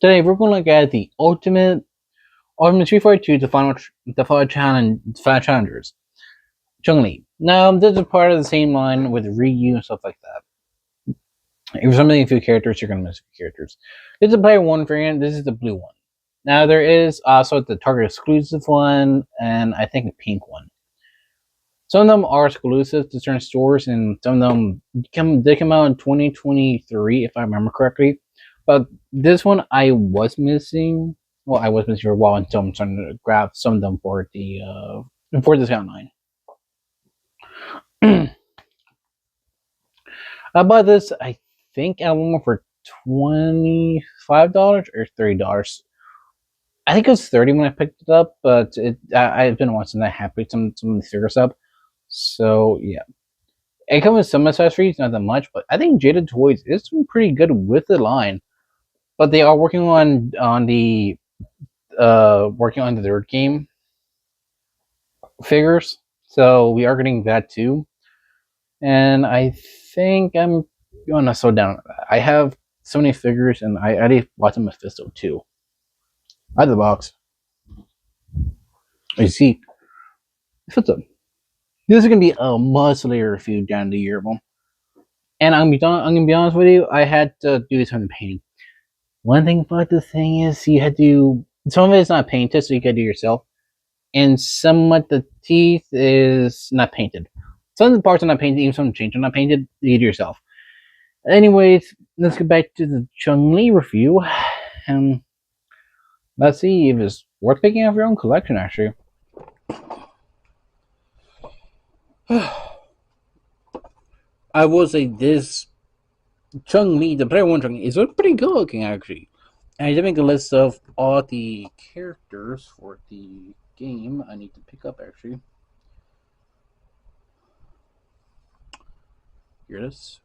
Today we're going to look at the Ultimate Street Fighter 2, the final challengers, Chun-li. Now this is part of the same line with Ryu and stuff like that. If you're missing a few characters, you're going to miss a few characters. This is the player one variant. This is the blue one. Now there is also the Target exclusive one, and I think the pink one. Some of them are exclusive to certain stores, and some of them come out in 2023, if I remember correctly. But this one I was missing. Well, I was missing for a while until I'm trying to grab some of them for the discount line. I bought this. I think I went for $25 or $30. I think it was 30 when I picked it up, but I've been watching that happy some of the figures up. So yeah. It comes with some accessories, not that much, but I think Jada Toys is doing pretty good with the line. But they are working on the third game figures, so we are getting that too. And I think I'm gonna slow down. I have so many figures, and I already bought the Mephisto too. Out of the box. You see, Mephisto. This is gonna be a much later review down the year, and I'm gonna be honest with you. I had to do some painting. One thing about the thing is you had to. Some of it is not painted, so you gotta do it yourself. And some of the teeth is not painted. Some of the parts are not painted, even some change are not painted. You do it yourself. Anyways, let's get back to the Chun-li review. And let's see if it's worth picking up your own collection, actually. I will say this Chun-li, the player one Chun-li, is pretty good looking, actually. And I did make a list of all the characters for the game I need to pick up, actually. Here it is.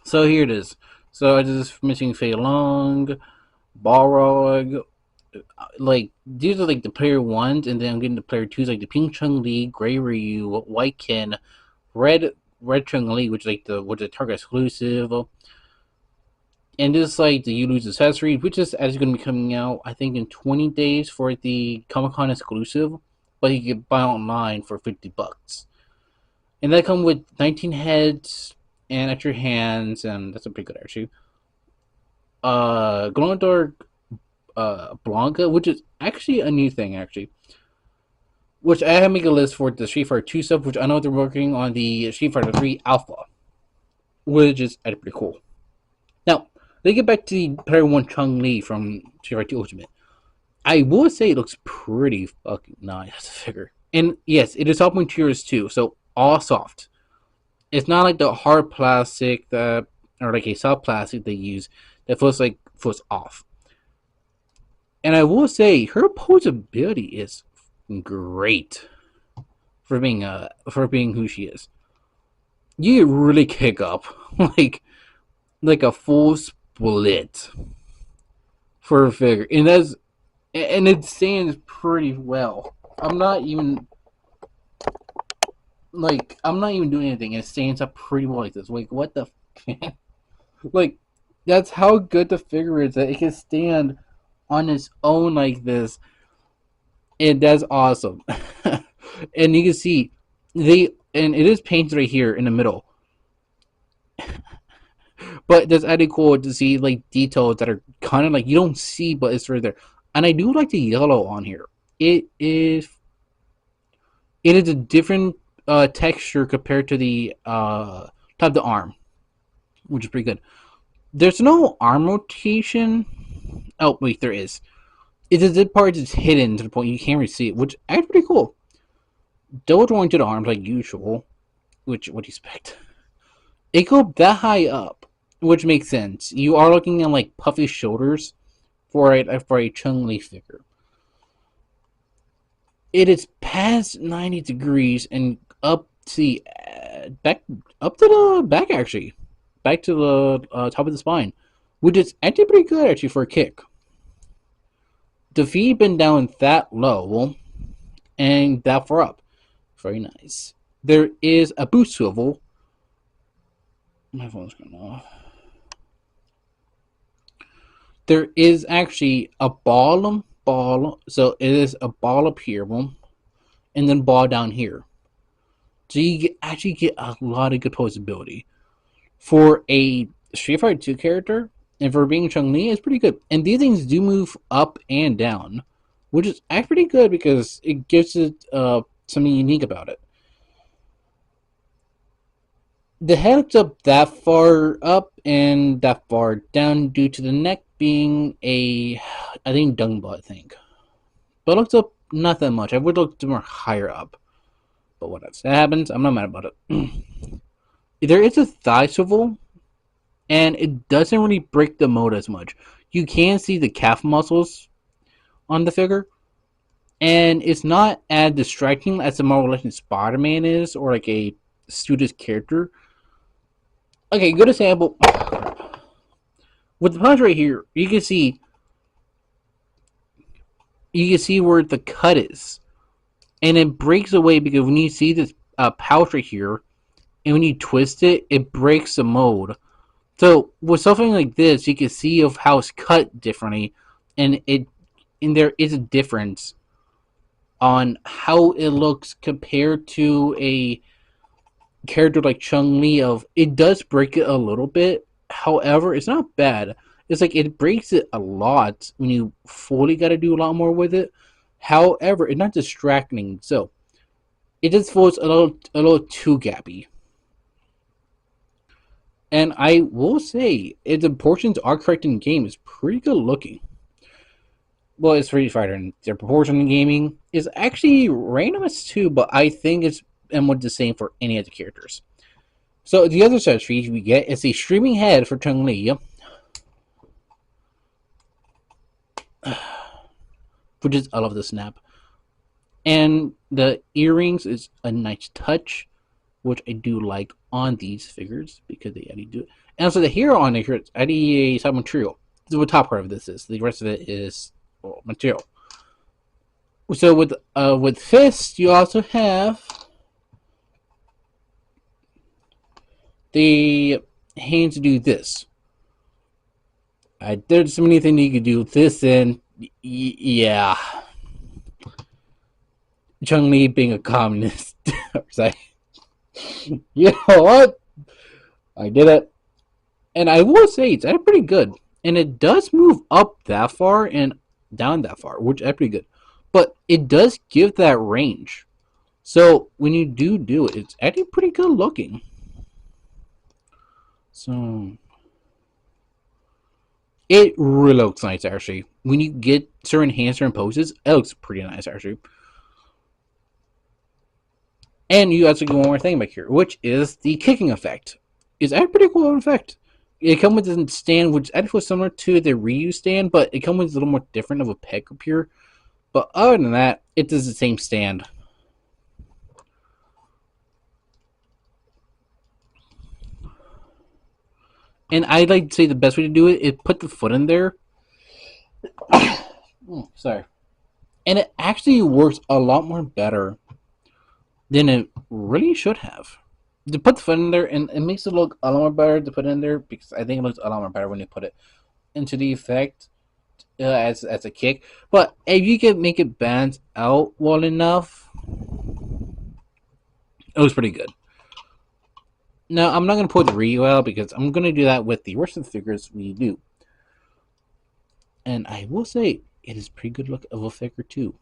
So here it is. So I just missing Fei Long, Balrog. Like these are like the player ones, and then I'm getting the player twos, like the pink Chun-li, gray Ryu, white Ken, red Chun-li, which is like the target exclusive, and this is like the You Lose accessory, which is actually going to be coming out I think in 20 days for the Comic-Con exclusive, but you can buy online for $50. And that come with 19 heads and extra hands, and that's a pretty good actually. Glow in the Dark Blanca, which is actually a new thing actually. Which I have to make a list for the Street Fighter 2 stuff, which I know they're working on the Street Fighter 3 Alpha, which is pretty cool. Now, let's get back to the player one Chun-li from Street Fighter 2 Ultimate. I will say it looks pretty fucking nice as a figure. And yes, it is soft materials too, so all soft. It's not like the hard plastic that, or like a soft plastic they use that feels off. And I will say her posability is great for being who she is. You really kick up like a full split for a figure, and it stands pretty well. I'm not even doing anything, and it stands up pretty well like this. Like what the, like that's how good the figure is that it can stand on its own like this. And that's awesome. And you can see and it is painted right here in the middle. But that's actually cool to see like details that are kind of like you don't see, but it's right there. And I do like the yellow on here. It is a different texture compared to the top of the arm, which is pretty good. There's no arm rotation. Oh wait, there is. It's a zip part that's hidden to the point you can't really see it, which is actually pretty cool. Double jointed arms like usual, which what do you expect? It go that high up, which makes sense. You are looking at like puffy shoulders for a Chun-Li figure. It is past 90 degrees and up to the back, up to the back actually, back to the top of the spine, which is actually pretty good actually for a kick. The feet been down that low and that far up. Very nice. There is a boot swivel. My phone's going off. there is actually a ball. So it is a ball up here, boom, and then ball down here. So actually get a lot of good posability for a Street Fighter 2 character, and for being Chun-Li, it's pretty good. And these things do move up and down, which is actually pretty good because it gives it something unique about it. The head looks up that far up and that far down due to the neck being I think Dumbo, I think. But it looks up not that much. I would look more higher up. But what else? That happens. I'm not mad about it. There is a thigh swivel, and it doesn't really break the mode as much. You can see the calf muscles on the figure, and it's not as distracting as the Marvel Legends Spider-Man is, or like a student's character. Okay, good example. With the punch right here, you can see where the cut is, and it breaks away because when you see this pouch right here, and when you twist it, it breaks the mold. So with something like this, you can see of how it's cut differently, and there is a difference on how it looks compared to a character like Chun-Li. Of it does break it a little bit, however, it's not bad. It's like it breaks it a lot when you fully got to do a lot more with it. However, it's not distracting, so it just feels a little too gappy. And I will say, if the proportions are correct in the game, it's pretty good looking. Well, it's Street Fighter, and their proportion in gaming is actually randomous too, but I think it's almost the same for any of the characters. So the other set of features we get is a streaming head for Chun-Li, which is I love the snap, and the earrings is a nice touch, which I do like on these figures because they actually do it. And also the hero on here is actually a type material. This is what the top part of this is. The rest of it is material. So with Fist, you also have the hands to do this. There's so many things you could do with this, and yeah, Chun-Li being a communist. You know what? I did it. And I will say it's actually pretty good. And it does move up that far and down that far, which is pretty good. But it does give that range. So when you do it, it's actually pretty good looking. So it really looks nice, actually. When you get certain hands, certain poses, it looks pretty nice, actually. And you also get one more thing back here, which is the kicking effect. It's actually a pretty cool effect. It comes with a stand, which actually was similar to the Ryu stand, but it comes with a little more different of a peg up here. But other than that, it does the same stand. And I'd like to say the best way to do it is put the foot in there. Sorry. And it actually works a lot more better than it really should have. To put the foot in there, and it makes it look a lot more better to put it in there, because I think it looks a lot more better when you put it into the effect as a kick. But if you can make it balance out well enough, it was pretty good. Now, I'm not going to put the Ryu out because I'm going to do that with the rest of the figures we do. And I will say, it is pretty good look of a figure too.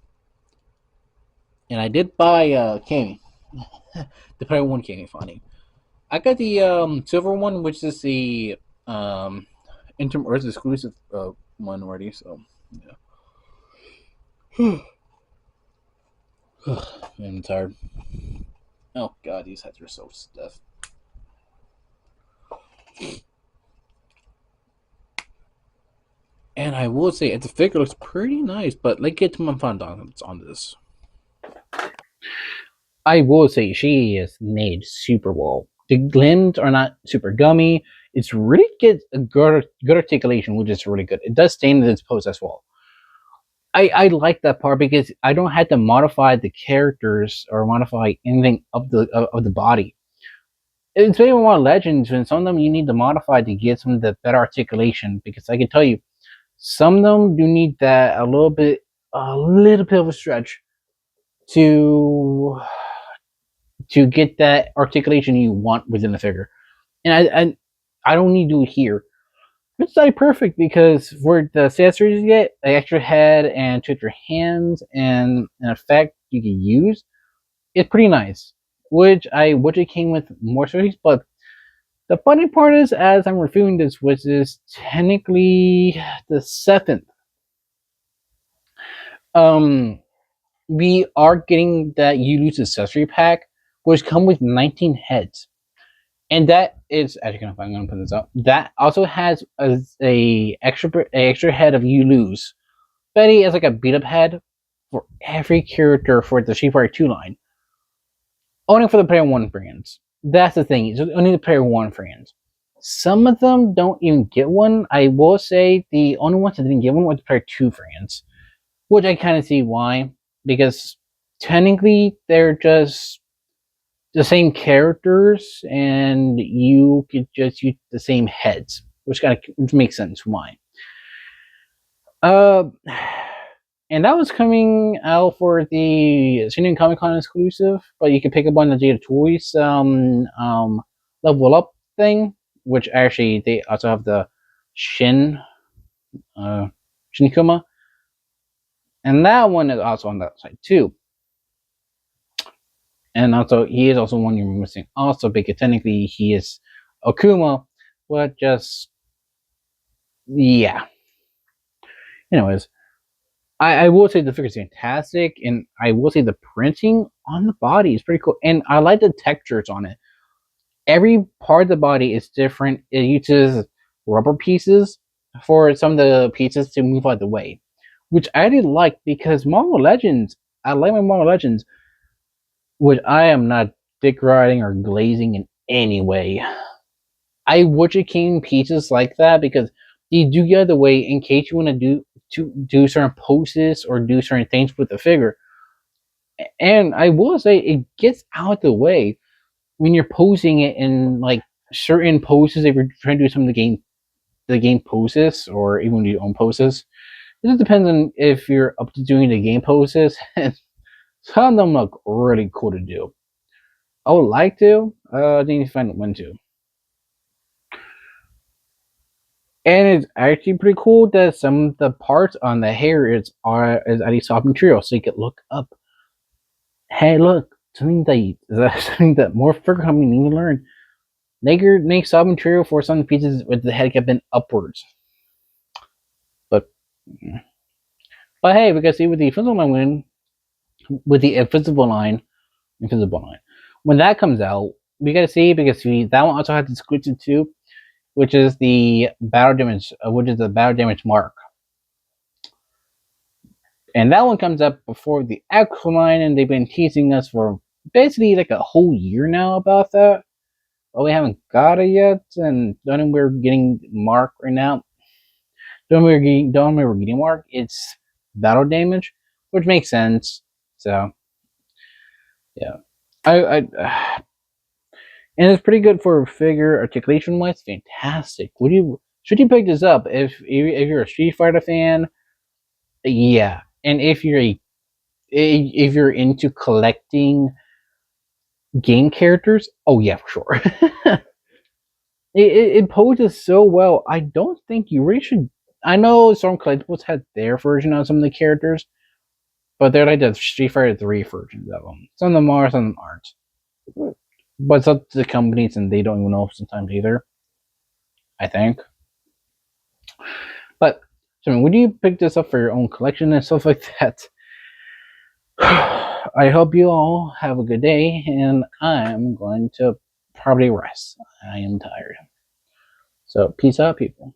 And I did buy Kami. The player one Kami funny. I got the silver one, which is the Interim Earth exclusive one already. So yeah. I'm tired. Oh god, these heads are so stiff. And I will say, the figure looks pretty nice, but let's get to my fun thoughts on this. I will say she is made super well. The limbs are not super gummy. It's really good articulation, which is really good. It does stand in its pose as well. I like that part because I don't have to modify the characters or modify anything of the body. It's very more Legends, and some of them you need to modify to get some of the better articulation. Because I can tell you, Some of them do need that a little bit of a stretch to get that articulation you want within the figure. And I don't need to do it here. It's like perfect because for the accessories you get, an extra head and two extra hands and an effect you can use, it's pretty nice. Which it came with more accessories, but the funny part is, as I'm reviewing this, which is technically the 7th, we are getting that you lose accessory pack, which come with 19 heads. And that is actually I'm gonna put this up. That also has a extra head of you lose. Betty has like a beat up head for every character for the Street Fighter 2 line. Only for the Player 1 fans. That's the thing. It's only the Player 1 fans. Some of them don't even get one. I will say the only ones that didn't get one were the Player 2 fans. Which I kind of see why. Because technically they're just the same characters and you could just use the same heads. Which makes sense why. And that was coming out for the San Diego Comic Con exclusive, but you can pick up on the Jada Toys level up thing, which actually they also have the Shinkuma, and that one is also on that side too. And also, he is also one you're missing. Also, because technically he is Akuma, but just yeah. Anyways. I will say the figure is fantastic, and I will say the printing on the body is pretty cool, and I like the textures on it. Every part of the body is different. It uses rubber pieces for some of the pieces to move out of the way, which I did like because Marvel Legends. I like my Marvel Legends, which I am not dick riding or glazing in any way. I wish it came pieces like that because they do get out of the way in case you want to do certain poses or do certain things with the figure. And I will say it gets out of the way when you're posing it in like certain poses if you're trying to do some of the game poses or even your own poses. It just depends on if you're up to doing the game poses. Some of them look really cool to do. I would like to. I need to find when to. And it's actually pretty cool that some of the parts on the hair is at a soft material, so you can look up. Hey, look, something that more figure companies need to learn. Make soft material for some pieces with the head bent upwards. But hey, we can see with the invisible line, when that comes out, we gotta see because that one also has exclusive too, which is the battle damage mark. And that one comes up before the actual line, and they've been teasing us for basically like a whole year now about that. But we haven't got it yet, and don't we're getting mark right now. Don't we're getting mark. It's battle damage, which makes sense. So yeah, and it's pretty good for figure articulation wise. Fantastic. Should you pick this up if you're a Street Fighter fan? Yeah, and if you're into collecting game characters, oh yeah, for sure. it poses so well. I don't think you really should. I know some collectibles had their version on some of the characters, but they're like the Street Fighter 3 versions of them. Some of them are, some of them aren't. But it's up to the companies, and they don't even know sometimes either. I think. But so, would you pick this up for your own collection and stuff like that? I hope you all have a good day, and I'm going to probably rest. I am tired. So, peace out, people.